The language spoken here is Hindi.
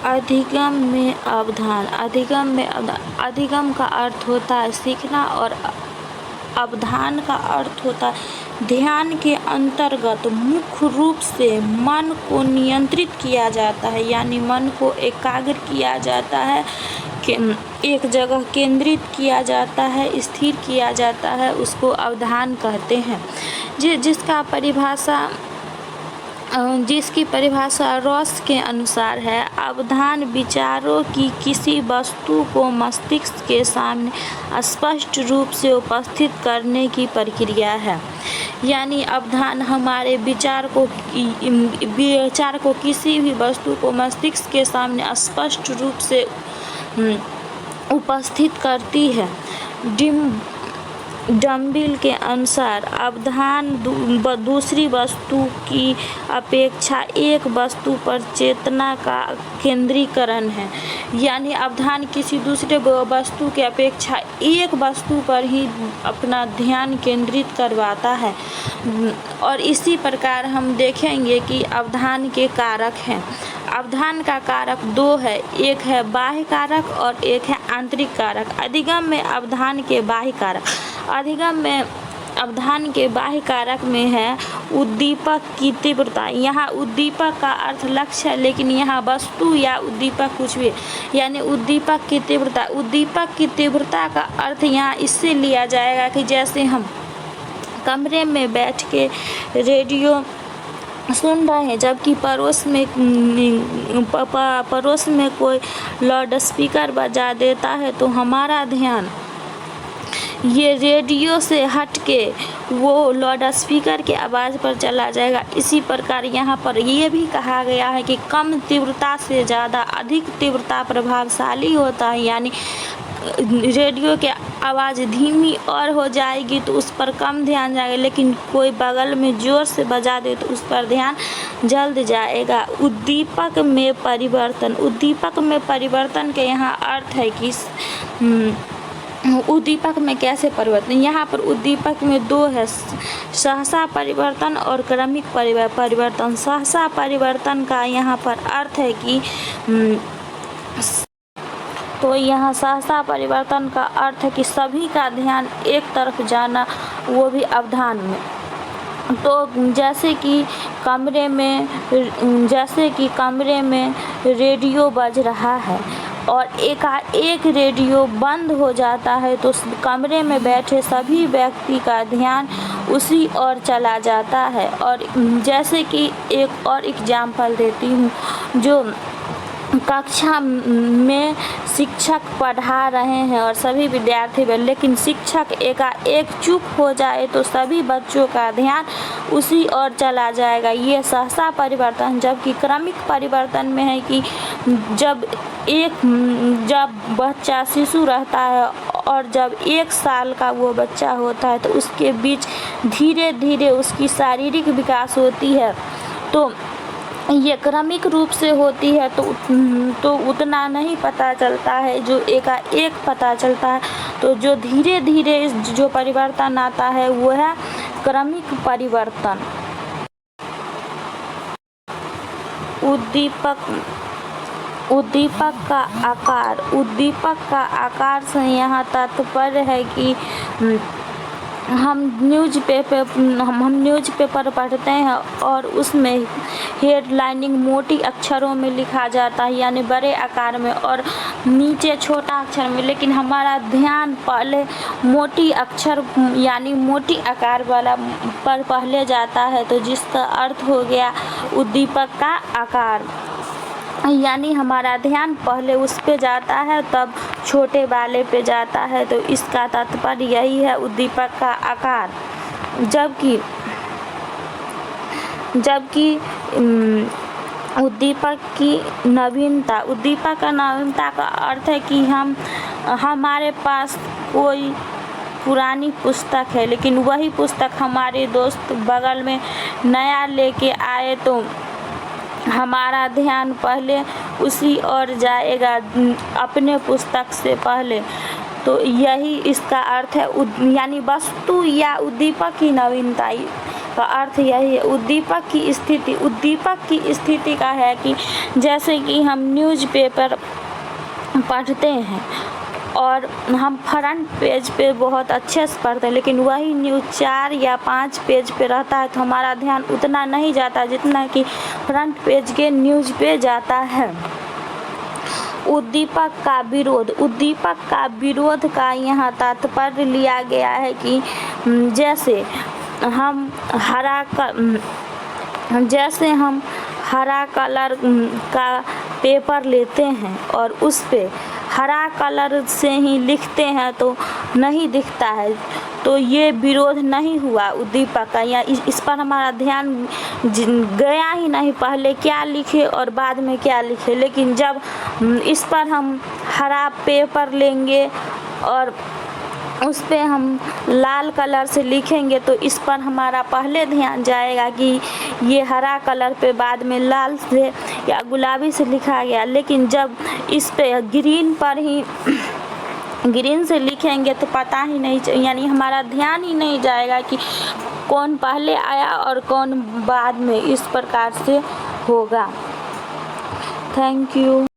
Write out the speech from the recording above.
अधिगम में अवधान। अधिगम का अर्थ होता है सीखना और अवधान का अर्थ होता है ध्यान के अंतर्गत मुख्य रूप से मन को नियंत्रित किया जाता है, यानी मन को एकाग्र किया जाता है, एक जगह केंद्रित किया जाता है, स्थिर किया जाता है, उसको अवधान कहते हैं। जिसकी परिभाषा रॉस के अनुसार है, अवधान विचारों की किसी वस्तु को मस्तिष्क के सामने स्पष्ट रूप से उपस्थित करने की प्रक्रिया है। यानी अवधान हमारे विचार को किसी भी वस्तु को मस्तिष्क के सामने स्पष्ट रूप से उपस्थित करती है। डम्बिल के अनुसार अवधान दूसरी वस्तु की अपेक्षा एक वस्तु पर चेतना का केंद्रीकरण है। यानी अवधान किसी दूसरे वस्तु की अपेक्षा एक वस्तु पर ही अपना ध्यान केंद्रित करवाता है। और इसी प्रकार हम देखेंगे कि अवधान के कारक हैं। अवधान का कारक दो है, एक है बाह्य कारक और एक है आंतरिक कारक। अधिगम में अवधान के बाह्य कारक। अधिगम में अवधान के बाह्य कारक में है उद्दीपक की तीव्रता। यहाँ उद्दीपक का अर्थ लक्ष्य है, लेकिन यहाँ वस्तु या उद्दीपक कुछ भी, यानी उद्दीपक की तीव्रता। उद्दीपक की तीव्रता का अर्थ यहाँ इससे लिया जाएगा कि जैसे हम कमरे में बैठ के रेडियो सुन रहे हैं, जबकि पड़ोस में कोई लाउड स्पीकर बजा देता है, तो हमारा ध्यान ये रेडियो से हटके वो लाउड स्पीकर के आवाज़ पर चला जाएगा। इसी प्रकार यहाँ पर ये भी कहा गया है कि कम तीव्रता से ज़्यादा अधिक तीव्रता प्रभावशाली होता है। यानी रेडियो की आवाज़ धीमी और हो जाएगी तो उस पर कम ध्यान जाएगा, लेकिन कोई बगल में ज़ोर से बजा दे तो उस पर ध्यान जल्द जाएगा। उद्दीपक में परिवर्तन। उद्दीपक में परिवर्तन के यहाँ अर्थ है कि उद्दीपक में कैसे परिवर्तन। यहाँ पर उद्दीपक में दो है, सहसा परिवर्तन और क्रमिक परिवर्तन। सहसा परिवर्तन का यहाँ पर अर्थ है कि तो यहाँ सहसा परिवर्तन का अर्थ है कि सभी का ध्यान एक तरफ जाना, वो भी अवधान में। तो जैसे कि कमरे में रेडियो बज रहा है और एकाएक रेडियो बंद हो जाता है, तो कमरे में बैठे सभी व्यक्ति का ध्यान उसी ओर चला जाता है। और जैसे कि एक और एग्जाम्पल देती हूँ, जो कक्षा में शिक्षक पढ़ा रहे हैं और सभी विद्यार्थी लेकिन शिक्षक एकाएक चुप हो जाए तो सभी बच्चों का ध्यान उसी ओर चला जाएगा। ये सहसा परिवर्तन। जबकि क्रमिक परिवर्तन में है कि जब बच्चा शिशु रहता है और जब 1 साल का वो बच्चा होता है, तो उसके बीच धीरे धीरे उसकी शारीरिक विकास होती है, तो ये क्रमिक रूप से होती है, तो उतना नहीं पता चलता है जो एकाएक पता चलता है। तो जो धीरे धीरे जो परिवर्तन आता है वो है क्रमिक परिवर्तन। उद्दीपक का आकार। उद्दीपक का आकार से यहाँ तात्पर्य है कि हम न्यूज़पेपर पढ़ते हैं और उसमें हेडलाइनिंग मोटी अक्षरों में लिखा जाता है, यानी बड़े आकार में, और नीचे छोटा अक्षर में, लेकिन हमारा ध्यान पहले मोटी अक्षर यानी मोटी आकार वाला पर पहले जाता है, तो जिसका अर्थ हो गया उद्दीपक का आकार। यानी हमारा ध्यान पहले उस पे जाता है तब छोटे वाले पे जाता है, तो इसका तात्पर्य यही है उद्दीपक का आकार। जबकि उद्दीपक की नवीनता। उद्दीपक का नवीनता का अर्थ है कि हमारे पास कोई पुरानी पुस्तक है, लेकिन वही पुस्तक हमारे दोस्त बगल में नया लेके आए, तो हमारा ध्यान पहले उसी ओर जाएगा अपने पुस्तक से पहले। तो यही इसका अर्थ है, यानी वस्तु या उद्दीपक की नवीनता। का अर्थ यही है। उद्दीपक की स्थिति का है कि जैसे कि हम न्यूज़पेपर पढ़ते हैं और हम फ्रंट पेज पे बहुत अच्छे से पढ़ते हैं, लेकिन वही न्यूज़ 4 या 5 पेज पे रहता है तो हमारा ध्यान उतना नहीं जाता जितना कि फ्रंट पेज के न्यूज़ पे जाता है। उद्दीपक का विरोध का यहाँ तात्पर्य लिया गया है कि जैसे हम हरा कलर का पेपर लेते हैं और उस पे हरा कलर से ही लिखते हैं तो नहीं दिखता है, तो ये विरोध नहीं हुआ उद्दीपक का। या इस पर हमारा ध्यान गया ही नहीं, पहले क्या लिखे और बाद में क्या लिखे। लेकिन जब इस पर हम हरा पेपर लेंगे और उस पे हम लाल कलर से लिखेंगे तो इस पर हमारा पहले ध्यान जाएगा कि ये हरा कलर पे बाद में लाल से या गुलाबी से लिखा गया। लेकिन जब इस पे ग्रीन से लिखेंगे तो पता ही नहीं, यानी हमारा ध्यान ही नहीं जाएगा कि कौन पहले आया और कौन बाद में, इस प्रकार से होगा। Thank you.